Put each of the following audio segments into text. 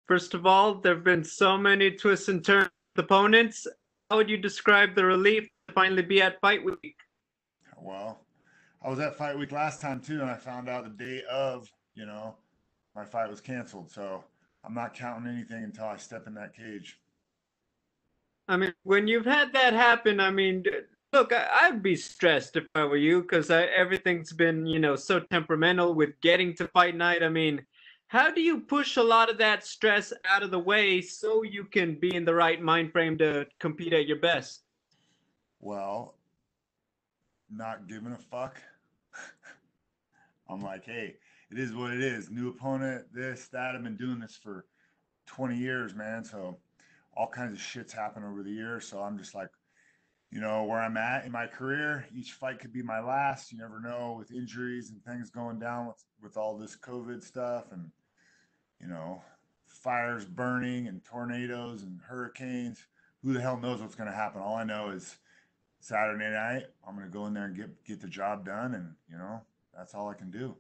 First of all, there have been so many twists and turns with opponents. How would you describe the relief to finally be at fight week? Well, I was at fight week last time too, and I found out the day of, you know, my fight was canceled. So I'm not counting anything until I step in that cage. I mean, when you've had that happen, I mean, look, I'd be stressed if I were you because everything's been, so temperamental with getting to fight night. I mean, how do you push a lot of that stress out of the way so you can be in the right mind frame to compete at your best? Well, not giving a fuck. I'm like, hey, it is what it is. New opponent, this, that. I've been doing this for 20 years, man. So all kinds of shits happen over the years. So I'm just like, where I'm at in my career, each fight could be my last. You never know with injuries and things going down with all this COVID stuff and, you know, fires burning and tornadoes and hurricanes. Who the hell knows what's going to happen? All I know is Saturday night, I'm going to go in there and get the job done. And, that's all I can do.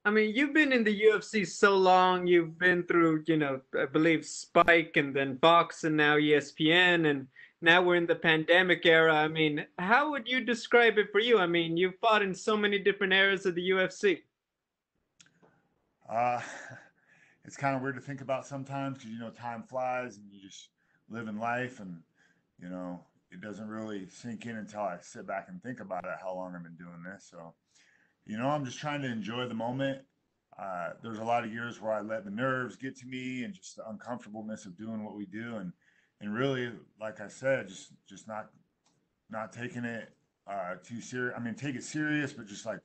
I mean, you've been in the UFC so long. You've been through, I believe Spike and then Fox and now ESPN, and now we're in the pandemic era. I mean, how would you describe it for you? I mean, you've fought in so many different eras of the UFC. Uh, it's kind of weird to think about sometimes because, time flies and you just live in life and, you know, it doesn't really sink in until I sit back and think about it, how long I've been doing this. So, I'm just trying to enjoy the moment. There's a lot of years where I let the nerves get to me and just the uncomfortableness of doing what we do, and really, like I said, just not taking it too serious. I mean, take it serious, but just like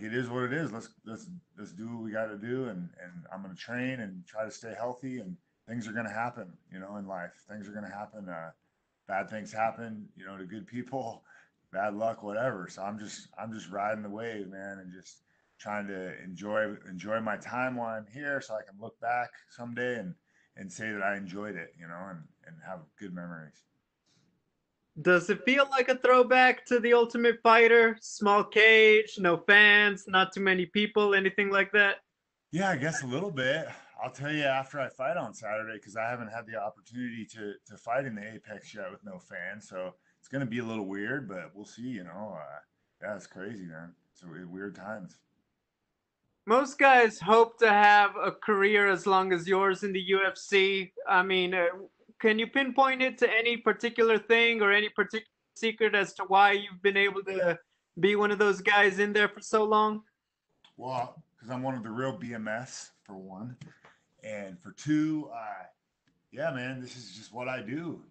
it is what it is. Let's do what we got to do, and I'm gonna train and try to stay healthy, and things are gonna happen, in life. Things are gonna happen. Bad things happen, to good people, bad luck, whatever. So I'm just riding the wave, man, and just trying to enjoy my time while I'm here, so I can look back someday and say that I enjoyed it, and have good memories. Does it feel like a throwback to The Ultimate Fighter? Small cage, no fans, not too many people, anything like that? Yeah, I guess a little bit. I'll tell you after I fight on Saturday because I haven't had the opportunity to fight in the Apex yet with no fans. So it's gonna be a little weird, but we'll see. Yeah, it's crazy, man. It's weird times. Most guys hope to have a career as long as yours in the UFC. I mean, can you pinpoint it to any particular thing or any particular secret as to why you've been able to be one of those guys in there for so long? Well, because I'm one of the real BMS for one, and for two, yeah, man, this is just what I do.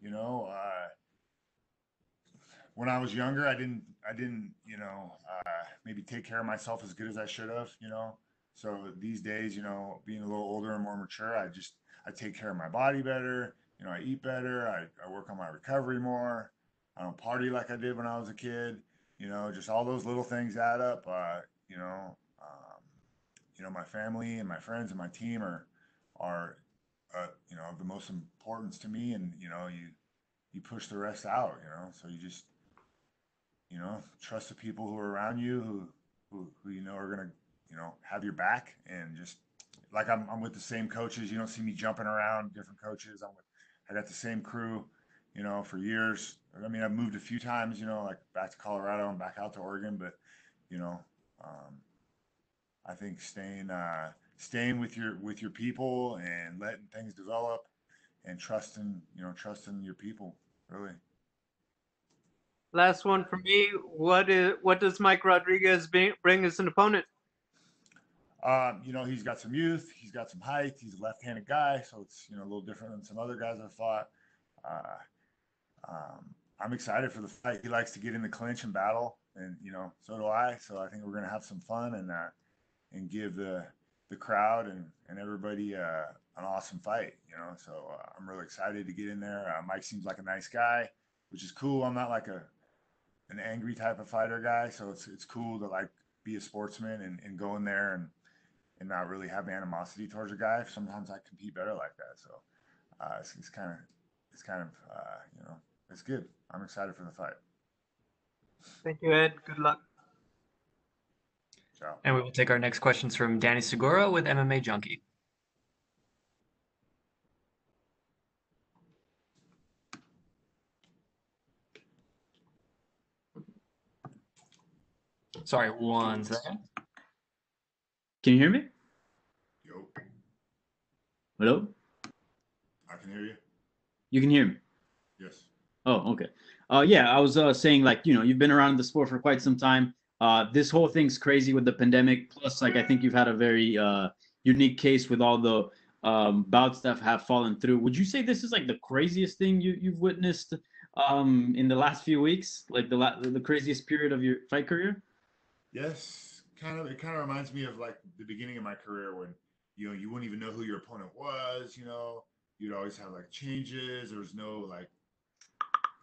When I was younger, I didn't, maybe take care of myself as good as I should have. So these days, being a little older and more mature, I take care of my body better. I eat better. I work on my recovery more. I don't party like I did when I was a kid. Just all those little things add up. My family and my friends and my team are of the most importance to me, and you push the rest out. So you just trust the people who are around you who are gonna have your back, and just like I'm with the same coaches. You don't see me jumping around different coaches. I got the same crew, for years. I mean, I've moved a few times, like back to Colorado and back out to Oregon, but you know, um, I think staying with your people and letting things develop and trusting your people really. Last one for me. What does Mike Rodriguez bring as an opponent? He's got some youth, he's got some height, he's a left-handed guy, so it's a little different than some other guys I've fought. Uh, I'm excited for the fight. He likes to get in the clinch and battle, and so do I. So I think we're gonna have some fun and give the crowd and everybody an awesome fight. So I'm really excited to get in there. Mike seems like a nice guy, which is cool. I'm not like an angry type of fighter guy, so it's cool to like be a sportsman and go in there and not really have animosity towards a guy. Sometimes I compete better like that. So it's kind of it's good. I'm excited for the fight. Thank you, Ed. Good luck. Ciao. And we will take our next questions from Danny Segura with MMA Junkie. Sorry, one second. Can you hear me? Yo, Hello? I can hear you. You can hear me? Yes. Oh, okay. Yeah, I was saying, like, you've been around the sport for quite some time. This whole thing's crazy with the pandemic. Plus, like, I think you've had a very unique case with all the bouts that have fallen through. Would you say this is like the craziest thing you've witnessed in the last few weeks? Like the craziest period of your fight career? Yes, kind of. It kind of reminds me of like the beginning of my career when you wouldn't even know who your opponent was. You'd always have like changes. There was no like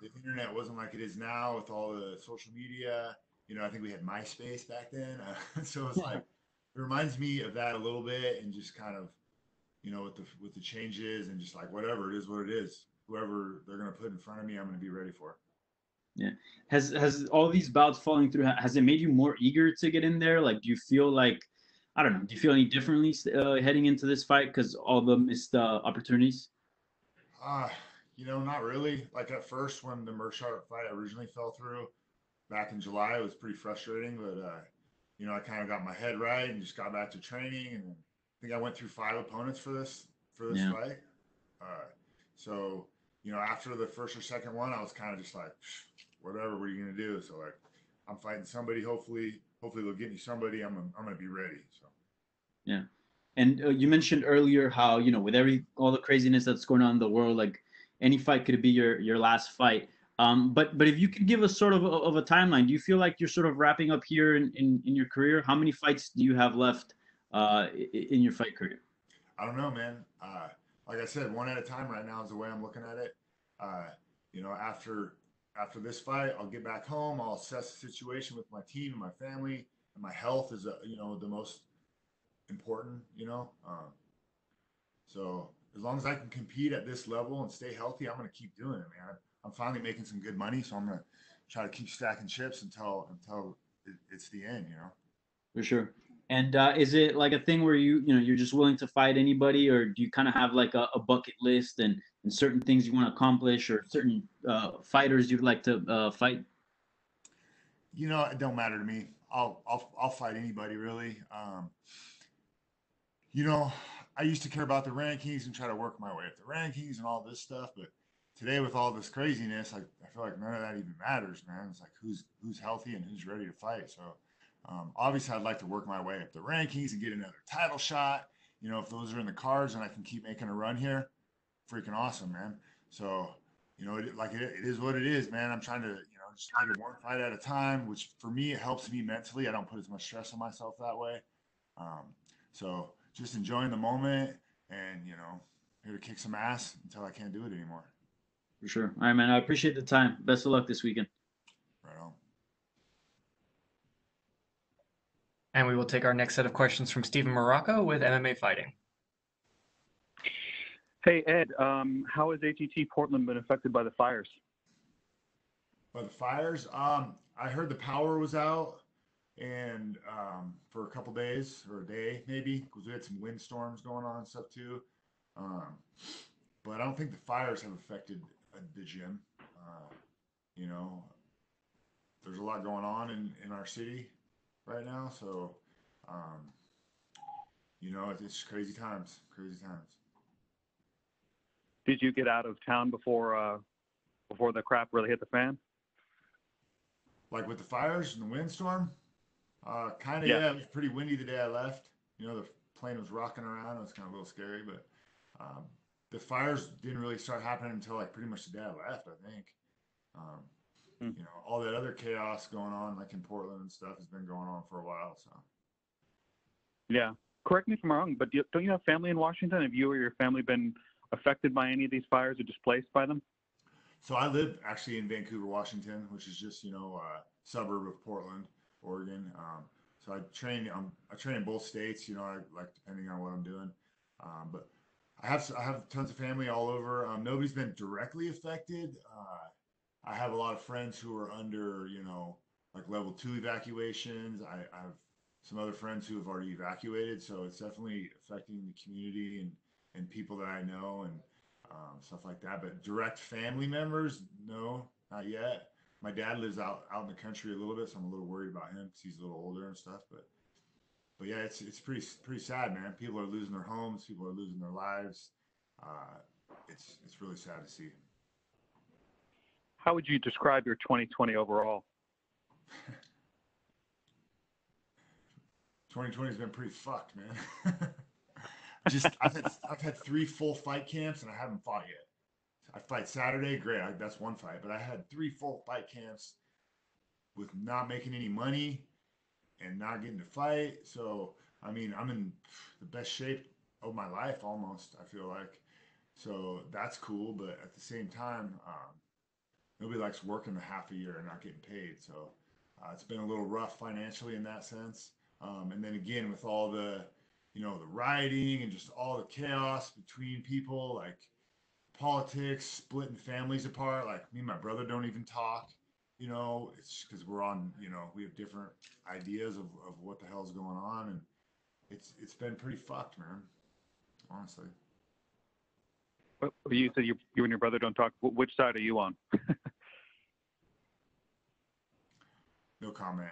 the internet wasn't like it is now with all the social media. I think we had MySpace back then, so it's like it reminds me of that a little bit, and just kind of with the changes and just like whatever it is, what it is. Whoever they're gonna put in front of me, I'm gonna be ready for. Yeah. Has all these bouts falling through, has it made you more eager to get in there? Like, do you feel like, I don't know, do you feel any differently heading into this fight because all the missed opportunities? Uh, not really. Like at first when the Mershart fight originally fell through back in July, it was pretty frustrating, but I kind of got my head right and just got back to training, and I think I went through 5 opponents for this Yeah, fight. So after the first or second one, I was kind of just like, whatever, what are you gonna do? So like, I'm fighting somebody. Hopefully they'll get me somebody. I'm gonna be ready. So yeah. And you mentioned earlier how, with all the craziness that's going on in the world, like any fight could be your last fight. But if you could give us sort of a timeline, do you feel like you're sort of wrapping up here in your career? How many fights do you have left in your fight career? I don't know, man. Like I said, one at a time right now is the way I'm looking at it. Uh, after this fight, I'll get back home. I'll assess the situation with my team and my family, and my health is the most important. So as long as I can compete at this level and stay healthy, I'm gonna keep doing it, man. I'm finally making some good money, so I'm gonna try to keep stacking chips until it's the end. For sure. And is it like a thing where you're just willing to fight anybody, or do you kind of have like a bucket list and certain things you want to accomplish, or certain fighters you'd like to fight? It don't matter to me. I'll fight anybody really. You know, I used to care about the rankings and try to work my way up the rankings and all this stuff, but today with all this craziness, I feel like none of that even matters, man. It's like who's healthy and who's ready to fight. So obviously, I'd like to work my way up the rankings and get another title shot. If those are in the cards and I can keep making a run here, freaking awesome, man. So it is what it is, man. I'm trying to just take it one fight at a time, which for me it helps me mentally. I don't put as much stress on myself that way. Um, so just enjoying the moment and here to kick some ass until I can't do it anymore. For sure. All right, man. I appreciate the time. Best of luck this weekend. Right on. And we will take our next set of questions from Stephen Morocco with MMA Fighting. Hey, Ed, how has ATT Portland been affected by the fires? By the fires, I heard the power was out and for a couple days or a day maybe because we had some windstorms going on and stuff too. Um, but I don't think the fires have affected the gym. You know, there's a lot going on in our city right now, so um, it's crazy times, crazy times. Did you get out of town before the crap really hit the fan? Like with the fires and the windstorm, kind of Yeah. yeah. It was pretty windy the day I left. The plane was rocking around. It was kind of a little scary, but um, the fires didn't really start happening until like pretty much the day I left. I think. Um, all that other chaos going on, like in Portland and stuff, has been going on for a while. So. Yeah. Correct me if I'm wrong, but don't you have family in Washington? Have you or your family been affected by any of these fires or displaced by them? So I live actually in Vancouver, Washington, which is just a suburb of Portland, Oregon. So I train in both states. I like depending on what I'm doing. But I have tons of family all over. Nobody's been directly affected. I have a lot of friends who are under like level 2 evacuations. I have some other friends who have already evacuated, so it's definitely affecting the community and people that I know and stuff like that. But direct family members, no, not yet. My dad lives out in the country a little bit, so I'm a little worried about him because he's a little older and stuff. But yeah, it's pretty sad, man. People are losing their homes, people are losing their lives. Uh, it's really sad to see. How would you describe your 2020 overall? 2020 has been pretty fucked, man. I've had 3 full fight camps and I haven't fought yet. I fight Saturday, great. That's one fight, but I had 3 full fight camps with not making any money and not getting to fight. So I mean, I'm in the best shape of my life almost. I feel like so that's cool, but at the same time, nobody likes working a half a year and not getting paid. So it's been a little rough financially in that sense. And then again, with all the, the rioting and just all the chaos between people, like politics, splitting families apart. Like me and my brother don't even talk. It's because we're on. We have different ideas of what the hell's going on, and it's been pretty fucked, man. Honestly. But you said you and your brother don't talk. Which side are you on? No comment.